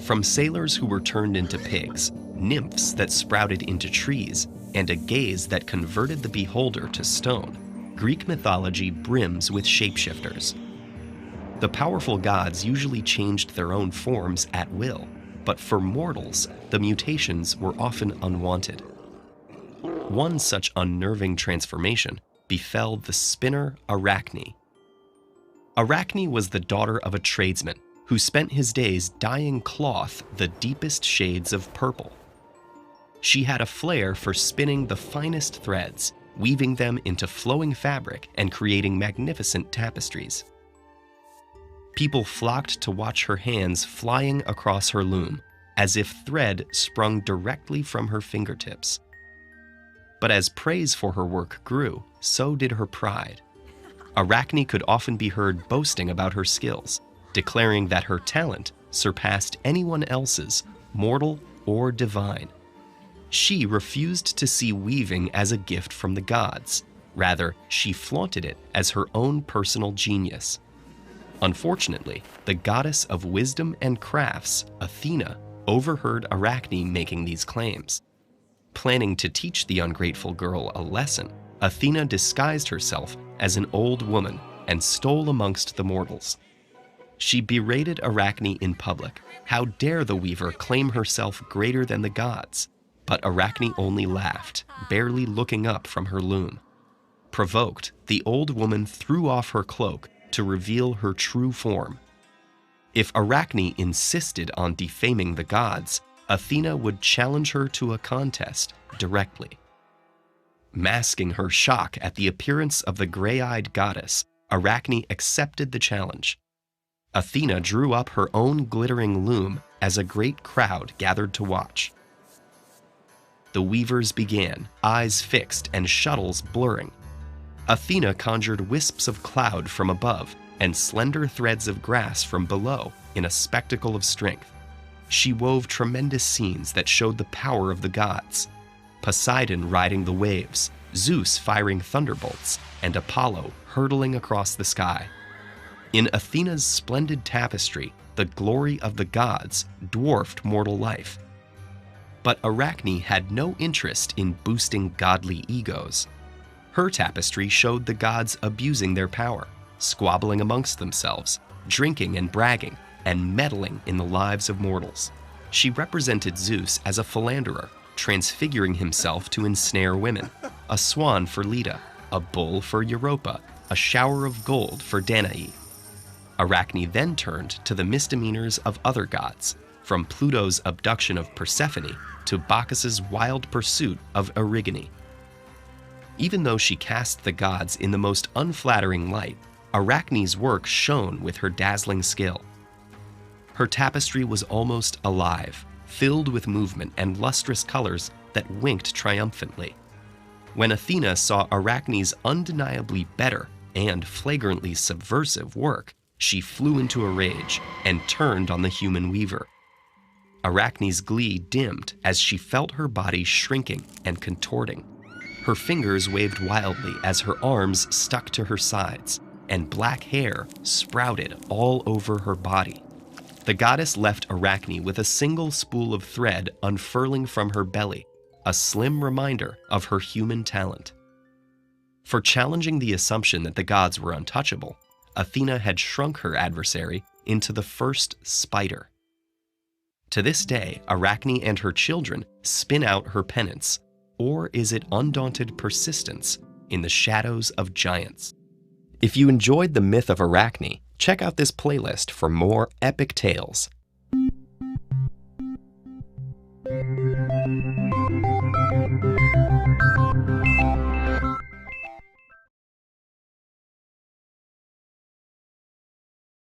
From sailors who were turned into pigs, nymphs that sprouted into trees, and a gaze that converted the beholder to stone, Greek mythology brims with shapeshifters. The powerful gods usually changed their own forms at will, but for mortals, the mutations were often unwanted. One such unnerving transformation befell the spinner Arachne. Arachne was the daughter of a tradesman who spent his days dyeing cloth the deepest shades of purple. She had a flair for spinning the finest threads, weaving them into flowing fabric and creating magnificent tapestries. People flocked to watch her hands flying across her loom, as if thread sprung directly from her fingertips. But as praise for her work grew, so did her pride. Arachne could often be heard boasting about her skills, declaring that her talent surpassed anyone else's, mortal or divine. She refused to see weaving as a gift from the gods. Rather, she flaunted it as her own personal genius. Unfortunately, the goddess of wisdom and crafts, Athena, overheard Arachne making these claims. Planning to teach the ungrateful girl a lesson, Athena disguised herself as an old woman and stole amongst the mortals. She berated Arachne in public. How dare the weaver claim herself greater than the gods? But Arachne only laughed, barely looking up from her loom. Provoked, the old woman threw off her cloak to reveal her true form. If Arachne insisted on defaming the gods, Athena would challenge her to a contest directly. Masking her shock at the appearance of the gray-eyed goddess, Arachne accepted the challenge. Athena drew up her own glittering loom as a great crowd gathered to watch. The weavers began, eyes fixed and shuttles blurring. Athena conjured wisps of cloud from above and slender threads of grass from below in a spectacle of strength. She wove tremendous scenes that showed the power of the gods. Poseidon riding the waves, Zeus firing thunderbolts, and Apollo hurtling across the sky. In Athena's splendid tapestry, the glory of the gods dwarfed mortal life. But Arachne had no interest in boosting godly egos. Her tapestry showed the gods abusing their power, squabbling amongst themselves, drinking and bragging, and meddling in the lives of mortals. She represented Zeus as a philanderer, transfiguring himself to ensnare women, a swan for Leda, a bull for Europa, a shower of gold for Danae. Arachne then turned to the misdemeanors of other gods, from Pluto's abduction of Persephone to Bacchus's wild pursuit of Erigone. Even though she cast the gods in the most unflattering light, Arachne's work shone with her dazzling skill. Her tapestry was almost alive, filled with movement and lustrous colors that winked triumphantly. When Athena saw Arachne's undeniably better and flagrantly subversive work, she flew into a rage and turned on the human weaver. Arachne's glee dimmed as she felt her body shrinking and contorting. Her fingers waved wildly as her arms stuck to her sides, and black hair sprouted all over her body. The goddess left Arachne with a single spool of thread unfurling from her belly, a slim reminder of her human talent. For challenging the assumption that the gods were untouchable, Athena had shrunk her adversary into the first spider. To this day, Arachne and her children spin out her penance, or is it undaunted persistence in the shadows of giants? If you enjoyed the myth of Arachne, check out this playlist for more epic tales.